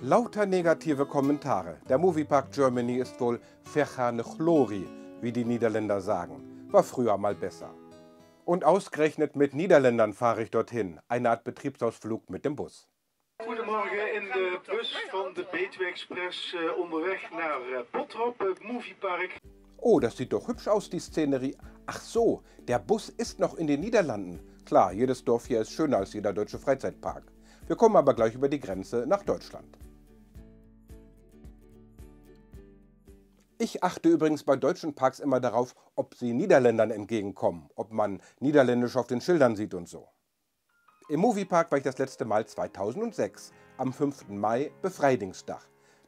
Lauter negative Kommentare. Der Moviepark Germany ist wohl vergane Glorie, wie die Niederländer sagen. War früher mal besser. Und ausgerechnet mit Niederländern fahre ich dorthin. Eine Art Betriebsausflug mit dem Bus. Goedemorgen, in de bus van de Betuwe Express onderweg naar Bottrop, het Moviepark. Oh, das sieht doch hübsch aus, die Szenerie. Ach so, der Bus ist noch in den Niederlanden. Klar, jedes Dorf hier ist schöner als jeder deutsche Freizeitpark. Wir kommen aber gleich über die Grenze nach Deutschland. Ich achte übrigens bei deutschen Parks immer darauf, ob sie Niederländern entgegenkommen, ob man Niederländisch auf den Schildern sieht und so. Im Moviepark war ich das letzte Mal 2006, am 5. Mai, Befreidingsdag.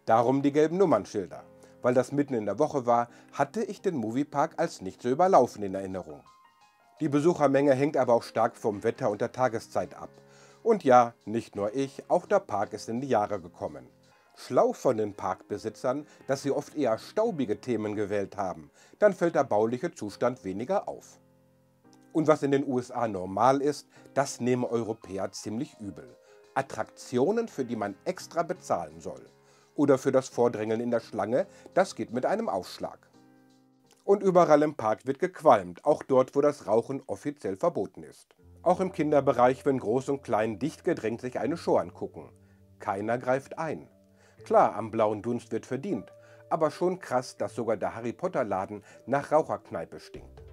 Darum die gelben Nummernschilder. Weil das mitten in der Woche war, hatte ich den Moviepark als nicht so überlaufen in Erinnerung. Die Besuchermenge hängt aber auch stark vom Wetter und der Tageszeit ab. Und ja, nicht nur ich, auch der Park ist in die Jahre gekommen. Schlau von den Parkbesitzern, dass sie oft eher staubige Themen gewählt haben. Dann fällt der bauliche Zustand weniger auf. Und was in den USA normal ist, das nehmen Europäer ziemlich übel. Attraktionen, für die man extra bezahlen soll. Oder für das Vordrängeln in der Schlange, das geht mit einem Aufschlag. Und überall im Park wird gequalmt, auch dort, wo das Rauchen offiziell verboten ist. Auch im Kinderbereich, wenn Groß und Klein dicht gedrängt sich eine Show angucken. Keiner greift ein. Klar, am blauen Dunst wird verdient, aber schon krass, dass sogar der Harry-Potter-Laden nach Raucherkneipe stinkt.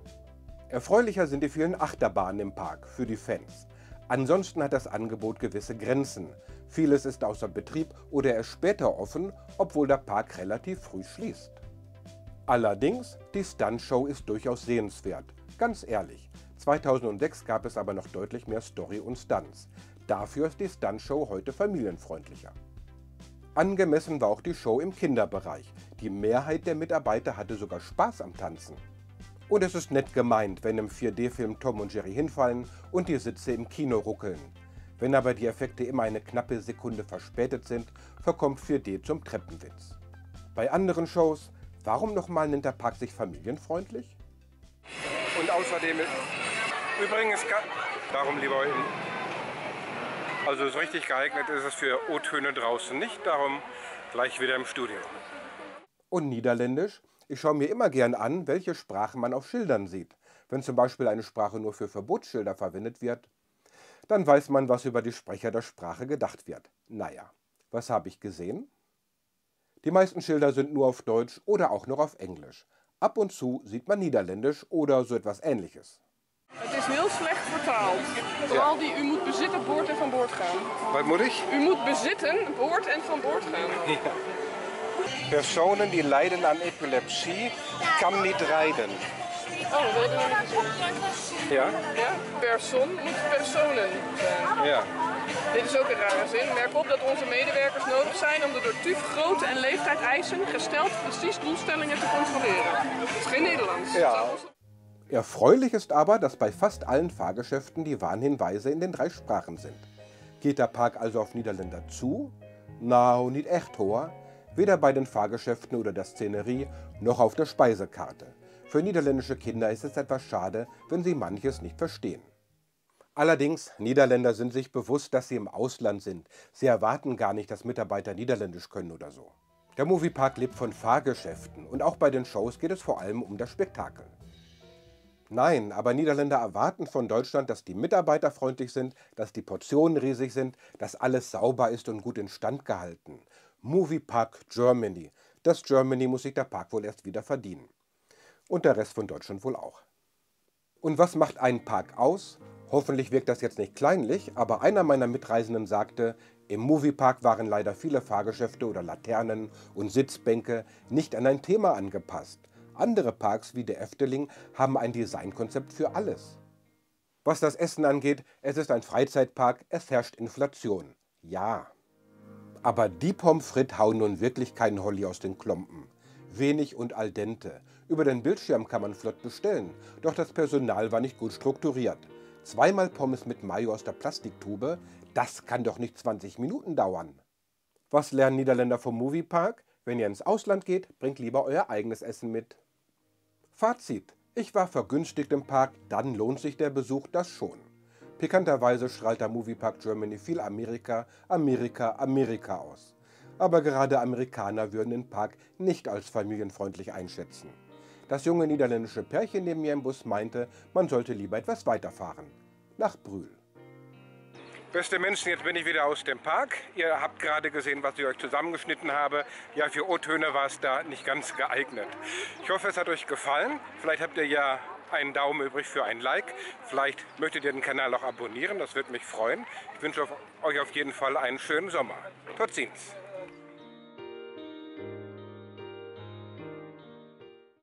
Erfreulicher sind die vielen Achterbahnen im Park, für die Fans. Ansonsten hat das Angebot gewisse Grenzen. Vieles ist außer Betrieb oder erst später offen, obwohl der Park relativ früh schließt. Allerdings, die Stuntshow ist durchaus sehenswert. Ganz ehrlich, 2006 gab es aber noch deutlich mehr Story und Stunts. Dafür ist die Stuntshow heute familienfreundlicher. Angemessen war auch die Show im Kinderbereich. Die Mehrheit der Mitarbeiter hatte sogar Spaß am Tanzen. Und es ist nett gemeint, wenn im 4D-Film Tom und Jerry hinfallen und die Sitze im Kino ruckeln. Wenn aber die Effekte immer eine knappe Sekunde verspätet sind, verkommt 4D zum Treppenwitz. Bei anderen Shows, warum nochmal nennt der Park sich familienfreundlich? Und außerdem übrigens, darum lieber hin. Also so richtig geeignet ist es für O-Töne draußen nicht, darum gleich wieder im Studio. Und Niederländisch? Ich schaue mir immer gern an, welche Sprachen man auf Schildern sieht. Wenn zum Beispiel eine Sprache nur für Verbotsschilder verwendet wird, dann weiß man, was über die Sprecher der Sprache gedacht wird. Naja, was habe ich gesehen? Die meisten Schilder sind nur auf Deutsch oder auch noch auf Englisch. Ab und zu sieht man Niederländisch oder so etwas Ähnliches. Het is heel slecht vertaald. Vooral die u moet bezitten, boord en van boord gaan. Was muss ich? U moet bezitten, boord en van boord gaan. Ja. Personen die lijden aan epilepsie kan niet rijden. Oh, we hebben nog niet gezien. Ja? Ja, persoon moet personen zijn. Ja. Dit is ook een rare zin. Merk op dat onze medewerkers nodig zijn om de door TÜV grootte en leeftijd eisen gesteld precies doelstellingen te controleren. Dat is geen Nederlands. Ja. Erfreulich ist aber, dass bei fast allen Fahrgeschäften die Warnhinweise in den 3 Sprachen sind. Geht der Park also auf Niederländer zu? Nou, nicht echt hoor. Weder bei den Fahrgeschäften oder der Szenerie noch auf der Speisekarte. Für niederländische Kinder ist es etwas schade, wenn sie manches nicht verstehen. Allerdings, Niederländer sind sich bewusst, dass sie im Ausland sind. Sie erwarten gar nicht, dass Mitarbeiter Niederländisch können oder so. Der Moviepark lebt von Fahrgeschäften und auch bei den Shows geht es vor allem um das Spektakel. Nein, aber Niederländer erwarten von Deutschland, dass die Mitarbeiter freundlich sind, dass die Portionen riesig sind, dass alles sauber ist und gut instand gehalten. Moviepark Germany. Das Germany muss sich der Park wohl erst wieder verdienen. Und der Rest von Deutschland wohl auch. Und was macht einen Park aus? Hoffentlich wirkt das jetzt nicht kleinlich, aber einer meiner Mitreisenden sagte, im Moviepark waren leider viele Fahrgeschäfte oder Laternen und Sitzbänke nicht an ein Thema angepasst. Andere Parks wie der Efteling haben ein Designkonzept für alles. Was das Essen angeht, es ist ein Freizeitpark, es herrscht Inflation. Ja. Aber die Pommes frites hauen nun wirklich keinen Holly aus den Klompen. Wenig und al dente. Über den Bildschirm kann man flott bestellen, doch das Personal war nicht gut strukturiert. 2-mal Pommes mit Mayo aus der Plastiktube, das kann doch nicht 20 Minuten dauern. Was lernen Niederländer vom Moviepark? Wenn ihr ins Ausland geht, bringt lieber euer eigenes Essen mit. Fazit: Ich war vergünstigt im Park, dann lohnt sich der Besuch das schon. Pikanterweise strahlt der Moviepark Germany viel Amerika, Amerika, Amerika aus. Aber gerade Amerikaner würden den Park nicht als familienfreundlich einschätzen. Das junge niederländische Pärchen neben mir im Bus meinte, man sollte lieber etwas weiterfahren. Nach Brühl. Beste Menschen, jetzt bin ich wieder aus dem Park. Ihr habt gerade gesehen, was ich euch zusammengeschnitten habe. Ja, für O-Töne war es da nicht ganz geeignet. Ich hoffe, es hat euch gefallen. Vielleicht habt ihr ja einen Daumen übrig für ein Like. Vielleicht möchtet ihr den Kanal auch abonnieren, das würde mich freuen. Ich wünsche euch auf jeden Fall einen schönen Sommer. Tot ziens!